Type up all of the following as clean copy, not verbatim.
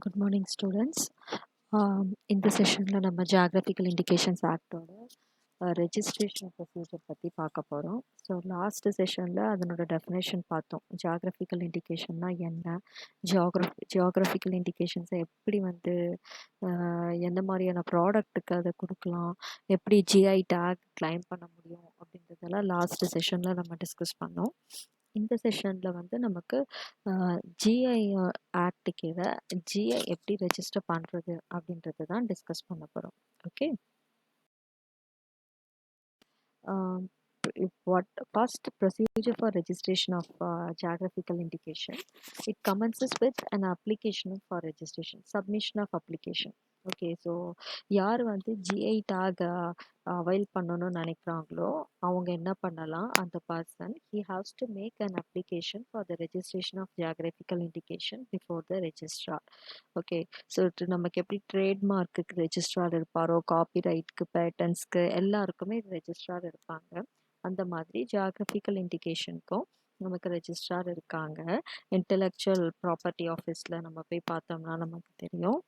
Good morning, students. இந்த செஷனில் நம்ம ஜியாகிரபிக்கல் இண்டிகேஷன்ஸ் ஆக்டோட ரெஜிஸ்ட்ரேஷன் ப்ரொசீஜர் பற்றி பார்க்க போகிறோம். ஸோ லாஸ்ட் செஷனில் அதனோட டெஃபினேஷன் பார்த்தோம். ஜியாகிரபிக்கல் இண்டிகேஷன்னா என்ன, ஜியாகிரபிக்கல் இண்டிகேஷன்ஸை எப்படி எந்த மாதிரியான ப்ராடக்ட்டுக்கு அதை கொடுக்கலாம், எப்படி ஜிஐ டேக் கிளைம் பண்ண முடியும் அப்படின்றதெல்லாம் லாஸ்ட் செஷனில் நம்ம டிஸ்கஸ் பண்ணோம். இந்த செஷனில் நமக்கு ஜிஐ ஆக்ட் கீழே ஜிஐ எப்படி ரெஜிஸ்டர் பண்ணுறது அப்படின்றது தான் டிஸ்கஸ் பண்ண போகிறோம். Okay, what first procedure for registration of geographical indication? It commences with an application for registration, submission of application. Okay, so யார் ஜிஐ டேக் அவைல் பண்ணணும்னு நினைக்கிறாங்களோ அவங்க என்ன பண்ணலாம், அந்த person he haves to make an application for the registration of geographical indication before the registrar. Okay, so நமக்கு எப்படி ட்ரேட்மார்க்குக்கு registrar இருப்பாரோ, காப்பிரைட்க்கு, பேட்டன்ஸ்க்கு எல்லாருக்குமே ரெஜிஸ்ட்ரார் இருப்பாங்க. அந்த மாதிரி ஜியாகிரபிக்கல் இண்டிகேஷனுக்கும் நமக்கு ரெஜிஸ்ட்ரார் இருக்காங்க. இன்டெலெக்சுவல் ப்ராப்பர்ட்டி ஆஃபீஸில் நம்ம போய் பார்த்தோம்னா நமக்கு தெரியும்,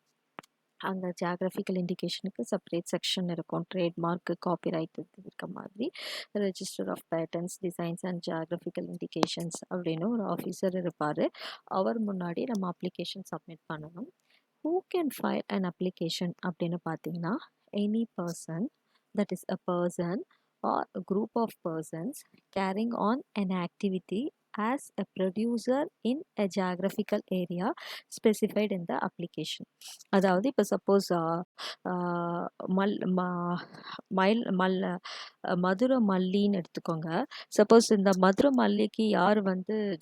அங்கே ஜியாகிரபிக்கல் இண்டிகேஷனுக்கு செப்பரேட் செக்ஷன் இருக்கும். ட்ரேட்மார்க்கு, காப்பிரைட் இருக்க மாதிரி register of patterns, designs and geographical indications அப்படின்னு ஒரு ஆஃபீஸர் இருப்பார். அவர் முன்னாடி நம்ம அப்ளிகேஷன் சப்மிட் பண்ணணும். Who can file an application அப்படின்னு பார்த்தீங்கன்னா, any person, that is a person or a group of persons carrying on an activity as a producer in a geographical area specified in the application. அதாவது இப்போ suppose Madurai மல்லின்னு எடுத்துக்கோங்க. Suppose இந்த மதுரை மல்லிக்கு யார்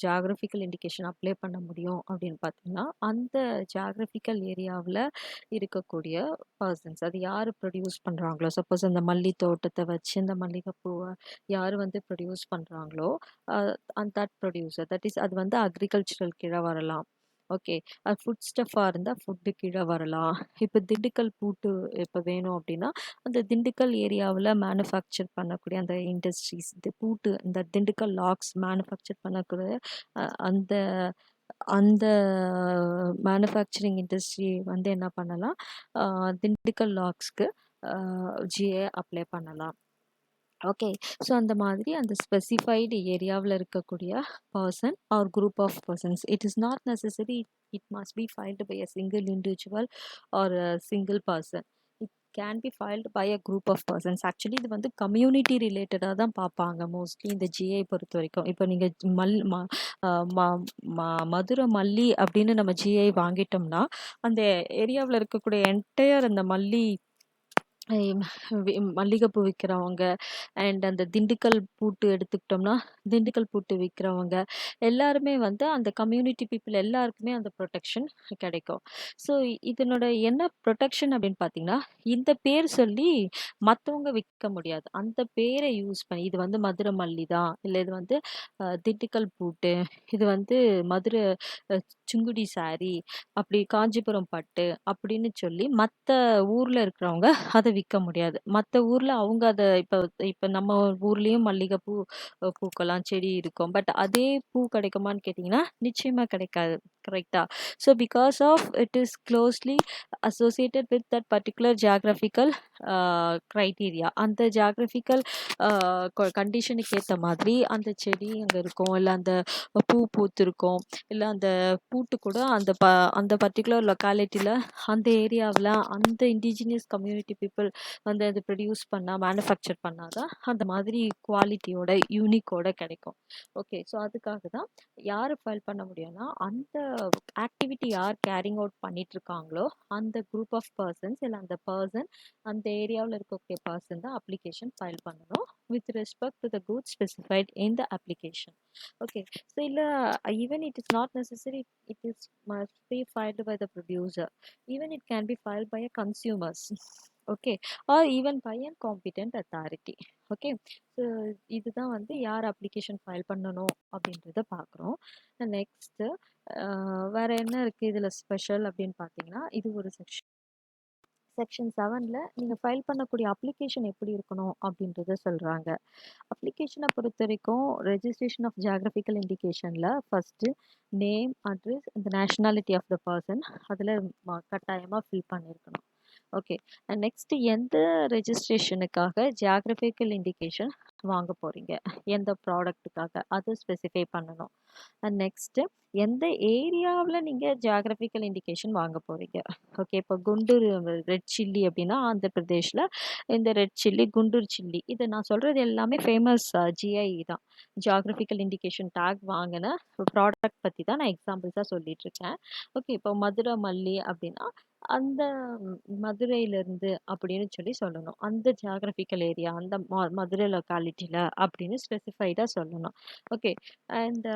geographical indication apply பண்ண முடியும் அப்படின்னு பார்த்தீங்கன்னா, அந்த ஜியாகிரபிக்கல் ஏரியாவில் இருக்கக்கூடிய பர்சன்ஸ், அது யார் ப்ரொடியூஸ் பண்ணுறாங்களோ, சப்போஸ் அந்த மல்லி தோட்டத்தை வச்சு இந்த மல்லிகைப்பூவை யார் ப்ரொடியூஸ் பண்ணுறாங்களோ, அந்த தட் ப்ரொடியூசர், தட் இஸ் அது அக்ரிகல்ச்சரல் கீழே வரலாம். ஓகே, அது ஃபுட் ஸ்டஃபாக இருந்தால் ஃபுட்டு கீழே வரலாம். இப்போ திண்டுக்கல் பூட்டு இப்போ வேணும் அப்படின்னா, அந்த திண்டுக்கல் ஏரியாவில் மேனுஃபேக்சர் பண்ணக்கூடிய அந்த இண்டஸ்ட்ரீஸ், பூட்டு, இந்த திண்டுக்கல் லாக்ஸ் மேனுஃபேக்சர் பண்ணக்கூடிய அந்த அந்த மேனுஃபேக்சரிங் இண்டஸ்ட்ரி என்ன பண்ணலாம், திண்டுக்கல் லாக்ஸ்க்கு ஜிஏ அப்ளை பண்ணலாம். ஓகே, ஸோ அந்த மாதிரி அந்த ஸ்பெசிஃபைடு ஏரியாவில் இருக்கக்கூடிய person or group of persons, it is not necessary it must be filed by a single individual or single person. It can be filed by a group of persons. Actually இது community ரிலேட்டடாக தான் பார்ப்பாங்க mostly இந்த GI பொறுத்த வரைக்கும். இப்போ நீங்கள் மதுரை மல்லி அப்படின்னு நம்ம ஜிஐ வாங்கிட்டோம்னா, அந்த ஏரியாவில் இருக்கக்கூடிய என்டையர் அந்த மல்லிகைப்பூ விற்கிறவங்க அண்ட் அந்த திண்டுக்கல் பூட்டு எடுத்துக்கிட்டோம்னா, திண்டுக்கல் பூட்டு விற்கிறவங்க எல்லாருமே அந்த கம்யூனிட்டி பீப்புள் எல்லாருக்குமே அந்த ப்ரொடெக்ஷன் கிடைக்கும். ஸோ இதனோட என்ன ப்ரொடெக்ஷன் அப்படின்னு பார்த்தீங்கன்னா, இந்த பேர் சொல்லி மற்றவங்க விற்க முடியாது. அந்த பேரை யூஸ் பண்ணி, இது மதுரை மல்லி தான், இல்லை இது திண்டுக்கல் பூட்டு, இது மதுரை சுங்குடி சாரி, அப்படி காஞ்சிபுரம் பட்டு அப்படின்னு சொல்லி மற்ற ஊரில் இருக்கிறவங்க அதை விற்க முடியாது. மற்ற ஊரில் அவங்க அதை இப்போ நம்ம ஊர்லேயும் மல்லிகைப்பூ பூக்கலாம், செடி இருக்கும். பட் அதே பூ கிடைக்குமான்னு கேட்டிங்கன்னா நிச்சயமாக கிடைக்காது. கரெக்டா? So because of it is closely associated with that particular geographical criteria. அந்த ஜியாகிரபிக்கல் கண்டிஷனுக்கு ஏற்ற மாதிரி அந்த செடி அங்கே இருக்கும், இல்லை அந்த பூ பூத்திருக்கும், இல்லை அந்த பூட்டு கூட அந்த பர்டிகுலர் லொக்காலிட்டியில், அந்த ஏரியாவில் அந்த இண்டிஜினியஸ் கம்யூனிட்டி பீப்புள் அது ப்ரொடியூஸ் பண்ணால், மேனுஃபேக்சர் பண்ணாதான் அந்த மாதிரி குவாலிட்டியோட யூனிக்கோட கிடைக்கும். ஓகே, ஸோ அதுக்காக தான் யார் ஃபைல் பண்ண முடியும்னா, அந்த ஆக்டிவிட்டி யார் கேரிங் அவுட் பண்ணிட்டு இருக்காங்களோ அந்த குரூப் ஆஃப் பர்சன்ஸ், இல்லை அந்த பர்சன், அந்த ஏரியாவில் இருக்கக்கூடிய பர்சன் தான் அப்ளிகேஷன் ஃபைல் பண்ணணும் with respect to the goods specified in the application. Okay, so இல்லை even it is not necessary it is must be filed by the producer, even it can be filed by a consumers. Okay, or even by a competent authority. Okay, so இதுதான் யார் application file பண்ணணும் அப்படின்றத பார்க்குறோம். Next வேற என்ன இருக்குது இதில் special அப்படின்னு பார்த்தீங்கன்னா, இது ஒரு செக்ஷன் 7ல நீங்க ஃபைல் பண்ணக்கூடிய அப்ளிகேஷன் எப்படி இருக்கணும் அப்படின்றத சொல்றாங்க. அப்ளிகேஷனை பொறுத்த வரைக்கும் ரெஜிஸ்ட்ரேஷன் ஆஃப் ஜியாகிரபிக்கல் இண்டிகேஷன்ல ஃபர்ஸ்ட் நேம், அட்ரஸ், இந்த நேஷனாலிட்டி ஆஃப் த பர்சன் அதில் கட்டாயமாக ஃபில் பண்ணியிருக்கணும். ஓகே. நெக்ஸ்ட் எந்த ரெஜிஸ்ட்ரேஷனுக்காக ஜியாகிரபிக்கல் இண்டிகேஷன் வாங்க போறீங்க, எந்த ப்ராடக்ட்டுக்காக அது ஸ்பெசிஃபை பண்ணணும். அண்ட் நெக்ஸ்ட் எந்த ஏரியாவில் நீங்கள் ஜியாகிரபிக்கல் இண்டிகேஷன் வாங்க போறீங்க. ஓகே, இப்போ குண்டூர் ரெட் சில்லி அப்படின்னா ஆந்திர பிரதேஷில் இந்த ரெட் சில்லி குண்டூர் சில்லி, இது நான் சொல்கிறது எல்லாமே ஃபேமஸ் ஜிஐ தான். ஜியாகிரபிக்கல் இண்டிகேஷன் டேக் வாங்கின ப்ராடக்ட் பற்றி தான் நான் எக்ஸாம்பிள்ஸாக சொல்லிட்டு இருக்கேன். ஓகே, இப்போ மதுரை மல்லி அப்படின்னா அந்த மதுரையிலேருந்து அப்படின்னு சொல்லி சொல்லணும். அந்த ஜியாகிரபிக்கல் ஏரியா, அந்த மதுரை லொக்காலிட்டியில் அப்படின்னு ஸ்பெசிஃபைடாக சொல்லணும். ஓகே. அண்ட்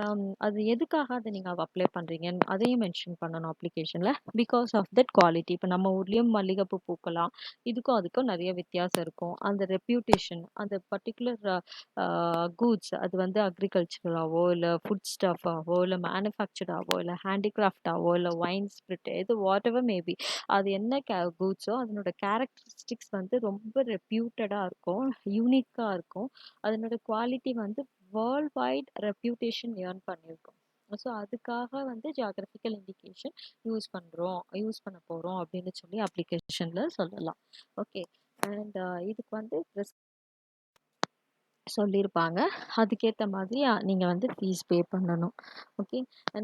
அது எதுக்காக அதை நீங்கள் அப்ளை பண்ணுறீங்கன்னு அதையும் மென்ஷன் பண்ணணும் அப்ளிகேஷனில். Because of that quality. இப்போ நம்ம ஊர்லேயும் மல்லிகைப்பூ பூக்கலாம், இதுக்கும் அதுக்கும் நிறைய வித்தியாசம் இருக்கும். அந்த ரெப்யூட்டேஷன், அந்த பர்டிகுலர் கூட்ஸ், அது வந்து அக்ரிகல்ச்சராகவோ இல்லை ஃபுட் ஸ்டஃபாகவோ இல்லை மேனுஃபேக்சர்டாகவோ இல்லை ஹேண்டிகிராஃப்டாகவோ இல்லை வைன் ஸ்பிரிட், இது வாட் எவர் மேபி, அது என்ன கூட்ஸோ அதனோட கேரக்டரிஸ்டிக்ஸ் வந்து ரொம்ப ரெப்யூட்டடாக இருக்கும், யூனிக்காக இருக்கும். அதனோட குவாலிட்டி வந்து வேர்ல்ட் வைட் ரெப்யூட்டேஷன் ஏர்ன் பண்ணியிருக்கோம். ஸோ அதுக்காக வந்து ஜியாகிரபிக்கல் இண்டிகேஷன் யூஸ் பண்ண போகிறோம் அப்படின்னு சொல்லி அப்ளிகேஷனில் சொல்லலாம். ஓகே. அண்ட் இதுக்கு வந்து சொல்லியிருப்பாங்க. அதுக்கேற்ற மாதிரி நீங்கள் வந்து ஃபீஸ் பே பண்ணணும். ஓகே.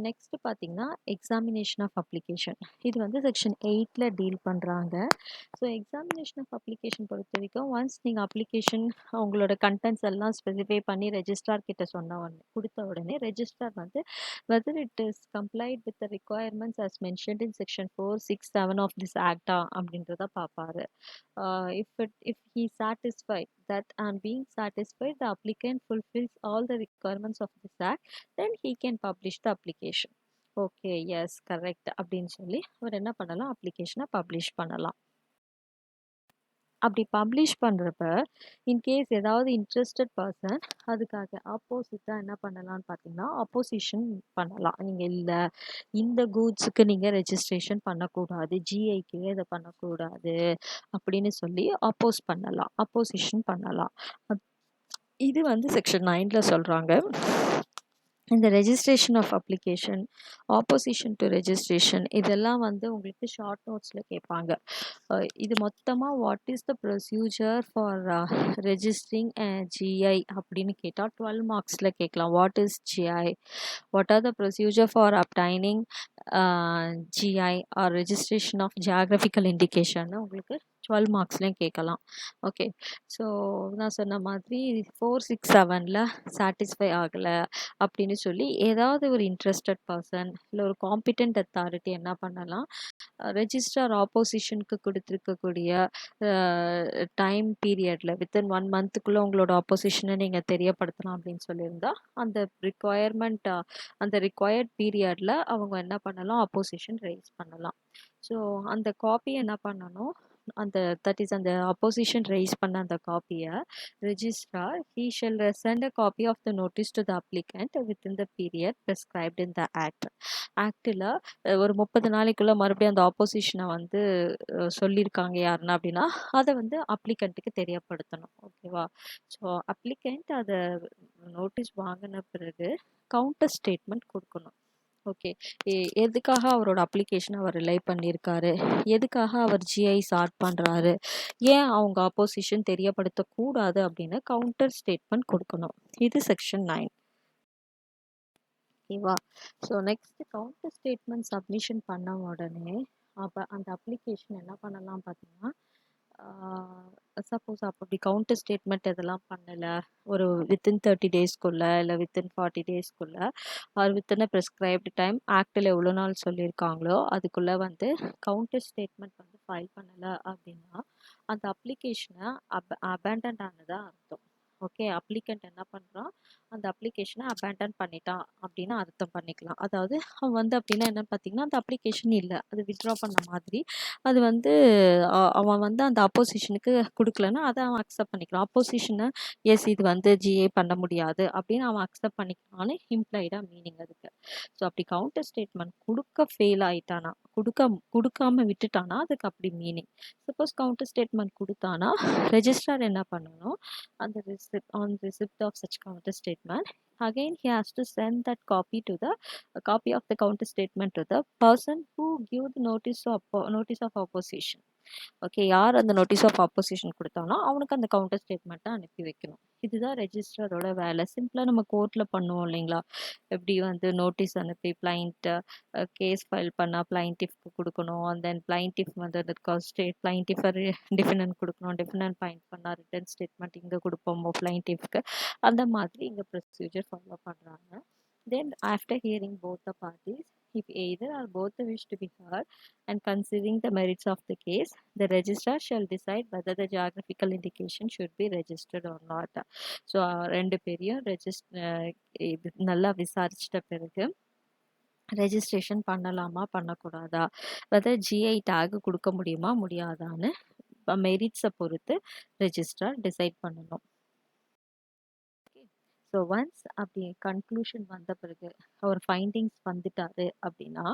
நெக்ஸ்ட் பார்த்தீங்கன்னா எக்ஸாமினேஷன் ஆஃப் அப்ளிகேஷன். இது வந்து செக்ஷன் 8ல் டீல் பண்ணுறாங்க. ஸோ எக்ஸாமினேஷன் ஆஃப் அப்ளிகேஷன் பொறுத்த வரைக்கும் ஒன்ஸ் நீங்கள் அப்ளிகேஷன் உங்களோட கண்டென்ட்ஸ் எல்லாம் ஸ்பெசிஃபை பண்ணி ரெஜிஸ்ட்ரார் கிட்ட கொடுத்த உடனே ரெஜிஸ்ட்ரார் வந்து whether it is complied with the requirements as mentioned in section 4, 6, 7 of this act அப்படின்றத பார்ப்பாரு. If he satisfied that and being satisfied the applicant fulfills all the requirements of this act, then he can publish the application. Okay, yes, correct அப்படின்னு சொல்லி அவர் என்ன பண்ணலாம், அப்ளிகேஷனை publish பண்ணலாம். அப்படி publish பண்ணுறப்ப இன்கேஸ் ஏதாவது இன்ட்ரெஸ்டட் பர்சன் அதுக்காக ஆப்போசிட்டாக என்ன பண்ணலாம்னு பார்த்தீங்கன்னா அப்போசிஷன் பண்ணலாம். நீங்கள் இல்லை இந்த கூட்ஸுக்கு நீங்கள் ரெஜிஸ்ட்ரேஷன் பண்ணக்கூடாது, ஜிஐக்கு இதை பண்ணக்கூடாது அப்படின்னு சொல்லி அப்போசிஷன் பண்ணலாம். இது வந்து செக்ஷன் 9ல் சொல்கிறாங்க. இந்த registration of application, opposition to registration, இதெல்லாம் வந்து உங்களுக்கு ஷார்ட் நோட்ஸில் கேட்பாங்க. இது மொத்தமாக what is the procedure for registering GI அப்படின்னு கேட்டால் 12 மார்க்ஸில் கேட்கலாம். What is GI, what are the procedure for obtaining GI or registration of geographical indication உங்களுக்கு 12 மார்க்ஸ்லேயும் கேட்கலாம். ஓகே. ஸோ நான் சொன்ன மாதிரி 4, 6, 7ல் சாட்டிஸ்ஃபை ஆகலை அப்படின்னு சொல்லி ஏதாவது ஒரு இன்ட்ரெஸ்டட் பர்சன் இல்லை ஒரு காம்பிட்டன்ட் அத்தாரிட்டி என்ன பண்ணலாம், ரெஜிஸ்ட்ரார் ஆப்போசிஷனுக்கு கொடுத்துருக்கக்கூடிய டைம் பீரியடில் வித்தின் 1 மந்த்துக்குள்ளே உங்களோட ஆப்போசிஷனை நீங்கள் தெரியப்படுத்தலாம் அப்படின்னு சொல்லியிருந்தா அந்த ரிக்வயர்ட் பீரியடில் அவங்க என்ன பண்ணலாம், ஆப்போசிஷன் ரைஸ் பண்ணலாம். ஸோ அந்த காப்பி என்ன பண்ணணும், அந்த அப்போசிஷன் ரைஸ் பண்ண அந்த காப்பியை registrar he shall send a copy of the notice to the applicant within the period prescribed in the act. ஆக்டில் ஒரு 30 நாளைக்குள்ள மறுபடியும் அந்த ஆப்போசிஷனை வந்து சொல்லியிருக்காங்க யாருன்னா அப்படின்னா அதை வந்து அப்ளிகண்ட்டுக்கு தெரியப்படுத்தணும். ஓகேவா. ஸோ அப்ளிகண்ட் அதை நோட்டீஸ் வாங்கின பிறகு கவுண்டர் ஸ்டேட்மெண்ட் கொடுக்கணும். ஓகே. எதுக்காக அவரோட அப்ளிகேஷனை அவர் ரிலை பண்ணியிருக்காரு, எதுக்காக அவர் ஜிஐ ஸ்டார்ட் பண்ணுறாரு, ஏன் அவங்க ஆப்போசிஷன் தெரியப்படுத்தக்கூடாது அப்படின்னு கவுண்டர் ஸ்டேட்மெண்ட் கொடுக்கணும். இது செக்ஷன் 9. ஓகேவா. So next counter statement submission பண்ண உடனே அப்போ அந்த அப்ளிகேஷன் என்ன பண்ணலாம் பார்த்தீங்கன்னா, சப்போஸ் அப்படி கவுண்டர் ஸ்டேட்மெண்ட் இதெல்லாம் பண்ணலை, ஒரு வித்தின் 30 டேஸ்க்குள்ளே இல்லை வித்தின் 40 டேஸ்க்குள்ளே or within a prescribed time ஆக்டில் எவ்வளோ நாள் சொல்லியிருக்காங்களோ அதுக்குள்ளே வந்து கவுண்டர் ஸ்டேட்மெண்ட் வந்து ஃபைல் பண்ணலை அப்படின்னா அந்த அப்ளிகேஷனை அபேண்டன் ஆனதாக அர்த்தம். ஓகே. அப்ளிகண்ட் என்ன பண்ணுறான், அந்த அப்ளிகேஷனை அபேண்டன் பண்ணிட்டான் அப்படின்னு அர்த்தம் பண்ணிக்கலாம். அதாவது அவன் வந்து அப்படின்னா என்னன்னு பார்த்தீங்கன்னா அந்த அப்ளிகேஷன் இல்லை, அது வித்ட்ரா பண்ண மாதிரி. அது வந்து அவன் வந்து அந்த அப்போசிஷனுக்கு கொடுக்கலன்னா அதை அவன் அக்செப்ட் பண்ணிக்கலாம். அப்போசிஷனை எஸ் இது வந்து ஜிஏ பண்ண முடியாது அப்படின்னு அவன் அக்செப்ட் பண்ணிக்கலான்னு இம்ப்ளைடாக மீனிங் அதுக்கு. ஸோ அப்படி கவுண்டர் ஸ்டேட்மெண்ட் ஃபெயில் ஆயிட்டானா, கொடுக்காம விட்டுட்டானா அதுக்கு அப்படி மீனிங். சப்போஸ் கவுண்டர் ஸ்டேட்மெண்ட் கொடுத்தானா ரெஜிஸ்ட்ரார் என்ன பண்ணணும், அந்த receipt of such counter statement, again he has to send that copy of the counter statement to the person who give the notice of opposition. Okay, யார் அந்த notice of opposition கொடுத்தானோ அவனுக்கு அந்த counter ஸ்டேட்மெண்ட்டை அனுப்பி வைக்கணும். இதுதான் ரெஜிஸ்ட்ராரோட வேலை. சிம்பிளாக நம்ம கோர்ட்டில் பண்ணுவோம் இல்லைங்களா, எப்படி வந்து நோட்டீஸ் அனுப்பி பிளைண்ட்டு கேஸ் ஃபைல் பண்ணால் பிளைண்டிஃப்க்கு கொடுக்கணும், அண்ட் தென் பிளைண்டிஃப் வந்து அந்த பிளைண்டிஃபை டிஃபெண்டன்ட் கொடுக்கணும், டிஃபெண்டன்ட் ஃபைன் பண்ணால் ரிட்டன் ஸ்டேட்மெண்ட் இங்கே கொடுப்போம் பிளைண்டிஃப்க்கு. அந்த மாதிரி இங்கே ப்ரொசீஜர் ஃபாலோ பண்ணுறாங்க. Then after hearing both the parties, if either or both wish to be heard and considering the merits of the case, the registrar shall decide whether the geographical indication should be registered or not. So ரெண்டு பேரையும் இது நல்லா விசாரிச்சிட்ட பிறகு registration பண்ணலாமா பண்ணக்கூடாதா, weather GI take கொடுக்க முடியுமா முடியாதான்னு மெரிட்ஸை பொறுத்து ரெஜிஸ்ட்ரார் டிசைட் பண்ணணும். ஸோ ஒன்ஸ் அப்படி கன்க்ளூஷன் வந்த பிறகு அவர் ஃபைண்டிங்ஸ் வந்துட்டாரு அப்படின்னா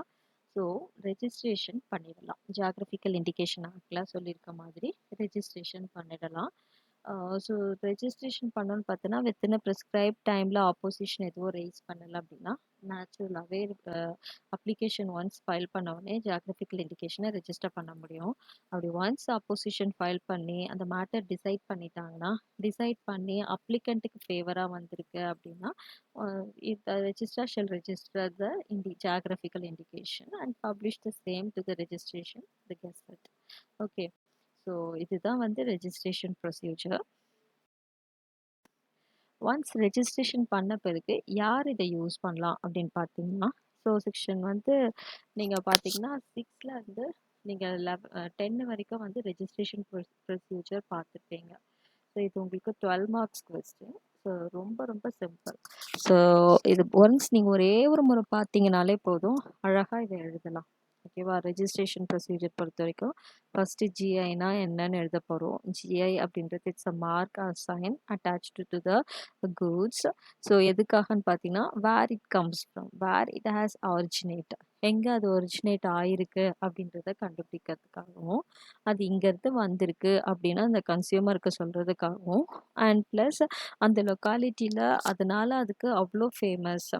ஸோ ரெஜிஸ்ட்ரேஷன் பண்ணிடலாம். ஜியாகிரபிக்கல் இண்டிகேஷன் ஆக்டில் சொல்லியிருக்க மாதிரி ரெஜிஸ்ட்ரேஷன் பண்ணிடலாம். ஸோ ரெஜிஸ்ட்ரேஷன் பண்ணணும்னு பார்த்தோன்னா வித்தின் ப்ரிஸ்கிரைப் டைமில் ஆப்போசிஷன் எதுவும் ரைஸ் பண்ணலை அப்படின்னா நேச்சுரலாகவே அப்ளிகேஷன் ஒன்ஸ் ஃபைல் பண்ண உடனே ஜியாகிரபிக்கல் இண்டிகேஷனை ரெஜிஸ்டர் பண்ண முடியும். அப்படி ஒன்ஸ் அப்போசிஷன் ஃபைல் பண்ணி அந்த மேட்டர் டிசைட் பண்ணிட்டாங்கன்னா, டிசைட் பண்ணி அப்ளிகண்ட்டுக்கு ஃபேவராக வந்திருக்கு அப்படின்னா registrar shell register the geographical indication and publish the same to the registration the gazette. Okay, so இதுதான் வந்து ரெஜிஸ்ட்ரேஷன் ப்ரொசீஜர். ஒன்ஸ் ரெஜிஸ்ட்ரேஷன் பண்ண பிறகு யார் இதை யூஸ் பண்ணலாம் அப்படின்னு பார்த்தீங்கன்னா, ஸோ செக்ஷன் வந்து நீங்கள் பார்த்தீங்கன்னா 6ல் இருந்து நீங்கள் 10 வரைக்கும் வந்து ரெஜிஸ்ட்ரேஷன் ப்ரொசீஜர் பார்த்துருப்பீங்க. ஸோ இது உங்களுக்கு 12 மார்க்ஸ் கொஸ்டின். ஸோ ரொம்ப ரொம்ப சிம்பிள். ஸோ இது ஒன்ஸ் நீங்கள் ஒரே ஒரு முறை பார்த்தீங்கனாலே போதும், அழகாக இதை எழுதலாம். ஓகேவா, ரெஜிஸ்ட்ரேஷன் ப்ரொசீஜர் பொறுத்த வரைக்கும் ஃபஸ்ட்டு ஜிஐனா என்னன்னு எழுத போகிறோம். ஜிஐ அப்படின்றது it's a mark or sign attached to the goods. So எதுக்காகன்னு பார்த்தீங்கன்னா where it comes from, where it has originate, எங்கே அது ஒரிஜினேட் ஆயிருக்கு அப்படின்றத கண்டுபிடிக்கிறதுக்காகவும், அது இங்கேருந்து வந்திருக்கு அப்படின்னா அந்த கன்சியூமருக்கு சொல்கிறதுக்காகவும், அண்ட் ப்ளஸ் அந்த லொக்காலிட்டியில் அதனால அதுக்கு அவ்வளோ ஃபேமஸ்,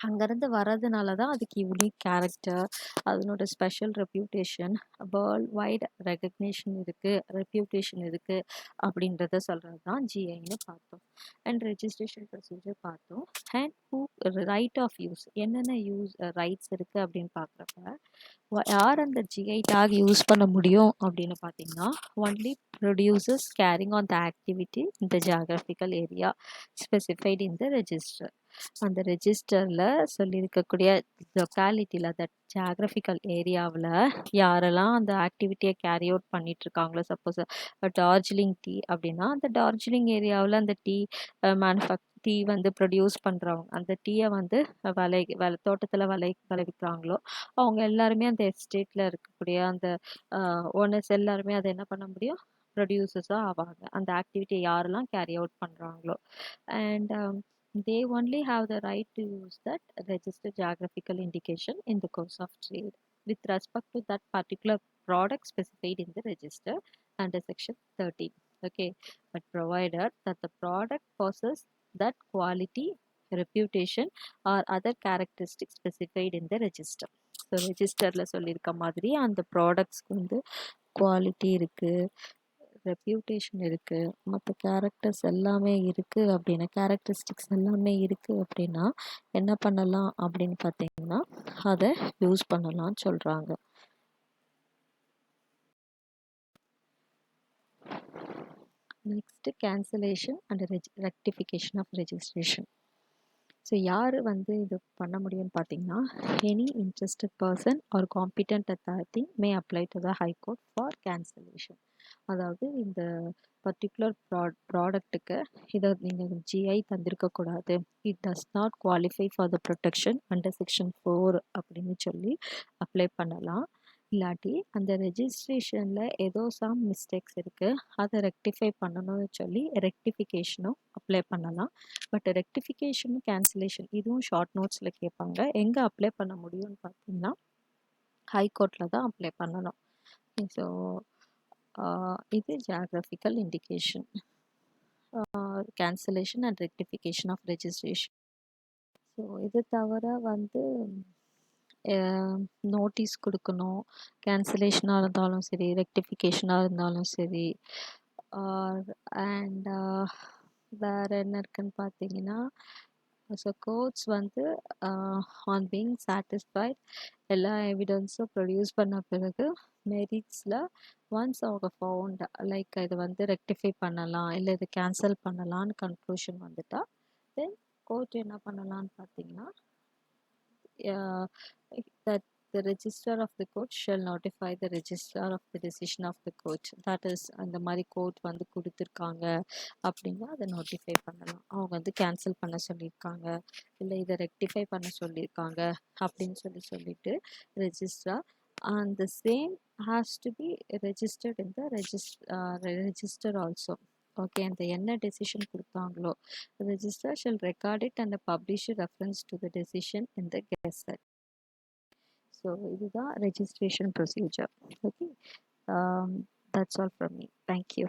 அங்கேருந்து வர்றதுனால தான் அதுக்கு யூனிக் கேரக்டர், அதனோட special reputation, world wide recognition reputation இருக்குது அப்படின்றத சொல்கிறது தான் ஜிஐன்னு பார்த்தோம். அண்ட் ரெஜிஸ்ட்ரேஷன் ப்ரொசீஜர் பார்த்தோம். அண்ட் ரைட் ஆஃப் யூஸ், என்னென்ன ரைட்ஸ் இருக்குது அப்படின்னு பார்க்குறப்ப யார் அந்த ஜிஐ டேக் யூஸ் பண்ண முடியும் அப்படின்னு பார்த்தீங்கன்னா, only producers carrying on the activity in the geographical area specified in the register. அந்த ரெஜிஸ்டரில் சொல்லியிருக்கக்கூடிய லொக்காலிட்டியில் அந்த ஜியாகிரபிக்கல் ஏரியாவில் யாரெல்லாம் அந்த ஆக்டிவிட்டியை கேரி அவுட் பண்ணிட்டு இருக்காங்களோ, சப்போஸ் டார்ஜிலிங் டீ அப்படின்னா அந்த டார்ஜிலிங் ஏரியாவில் அந்த டீ வந்து ப்ரொடியூஸ் பண்ணுறவங்க, அந்த டீயை வந்து தோட்டத்தில் விளைவிக்கிறாங்களோ அவங்க எல்லாருமே அந்த எஸ்டேட்டில் இருக்கக்கூடிய அந்த ஓனர்ஸ் எல்லாருமே அதை என்ன பண்ண முடியும், ப்ரொடியூசர்ஸாக ஆவாங்க, அந்த ஆக்டிவிட்டியை யாரெல்லாம் கேரி அவுட் பண்ணுறாங்களோ. And they only have the right to use that registered geographical indication in the course of trade with respect to that particular product specified in the register under section 13. Okay, but provided that the product possesses that quality, reputation or other characteristics specified in the register. So ரெஜிஸ்டரில் சொல்லியிருக்க மாதிரி அந்த ப்ராடக்ட்ஸ்க்கு வந்து quality இருக்குது, reputation இருக்குது, மற்ற characters எல்லாமே இருக்குது அப்படின்னா, கேரக்டரிஸ்டிக்ஸ் எல்லாமே இருக்குது அப்படின்னா என்ன பண்ணலாம் அப்படின்னு பார்த்தீங்கன்னா அதை யூஸ் பண்ணலாம்னு சொல்கிறாங்க. Next cancellation and rectification of registration. So யார் வந்து இது பண்ண முடியும்னு பார்த்தீங்கன்னா, any interested person or competent authority may apply to the high court for cancellation. அதாவது இந்த பர்டிகுலர் ப்ராடக்ட்டுக்கு இதை நீங்கள் ஜிஐ தந்திருக்கக்கூடாது, it does not qualify for the protection under section 4 அப்படின்னு சொல்லி அப்ளை பண்ணலாம். இல்லாட்டி அந்த ரெஜிஸ்ட்ரேஷனில் ஏதோ சம் மிஸ்டேக்ஸ் இருக்குது, அதை ரெக்டிஃபை பண்ணணும்னு சொல்லி ரெக்டிஃபிகேஷனும் அப்ளை பண்ணலாம். பட் ரெக்டிஃபிகேஷனும் கேன்சலேஷன் இதுவும் ஷார்ட் நோட்ஸில் கேட்பாங்க. எங்கே அப்ளை பண்ண முடியும்னு பார்த்தீங்கன்னா ஹை கோர்ட்டில் தான் அப்ளை பண்ணணும். ஸோ இது geographical indication, cancellation and rectification of registration. So இது தவிர வந்து நோட்டீஸ் கொடுக்கணும், கேன்சலேஷனாக இருந்தாலும் சரி, ரெக்டிஃபிகேஷனாக இருந்தாலும் சரி. அண்ட் வேறு என்ன இருக்குன்னு பார்த்தீங்கன்னா, ஸோ கோர்ட்ஸ் வந்து ஆன் பீங் சாட்டிஸ்ஃபைட் எல்லா எவிடன்ஸும் ப்ரொடியூஸ் பண்ண பிறகு மெரிட்ஸில் ஒன்ஸ் அவங்க ஃபவுண்ட் லைக் இது வந்து ரெக்டிஃபை பண்ணலாம் இல்லை இது கேன்சல் பண்ணலான்னு கன்க்ளூஷன் வந்துட்டா தென் கோர்ட் என்ன பண்ணலான்னு பார்த்தீங்கன்னா, that the registrar of the court shall notify the registrar of the decision of the court. That is, அந்த மாதிரி கோர்ட் வந்து கொடுத்துருக்காங்க அப்படின்னா அதை நோட்டிஃபை பண்ணலாம். அவங்க வந்து கேன்சல் பண்ண சொல்லியிருக்காங்க இல்லை இதை ரெக்டிஃபை பண்ண சொல்லியிருக்காங்க அப்படின்னு சொல்லிட்டு registrar and the same has to be registered in the register also. Okay, அந்த என்ன டெசிஷன் கொடுத்தாங்களோ register shall record it and publish a reference to the decision in the gazette. So இதுதான் registration procedure. Okay, that's all from me. Thank you.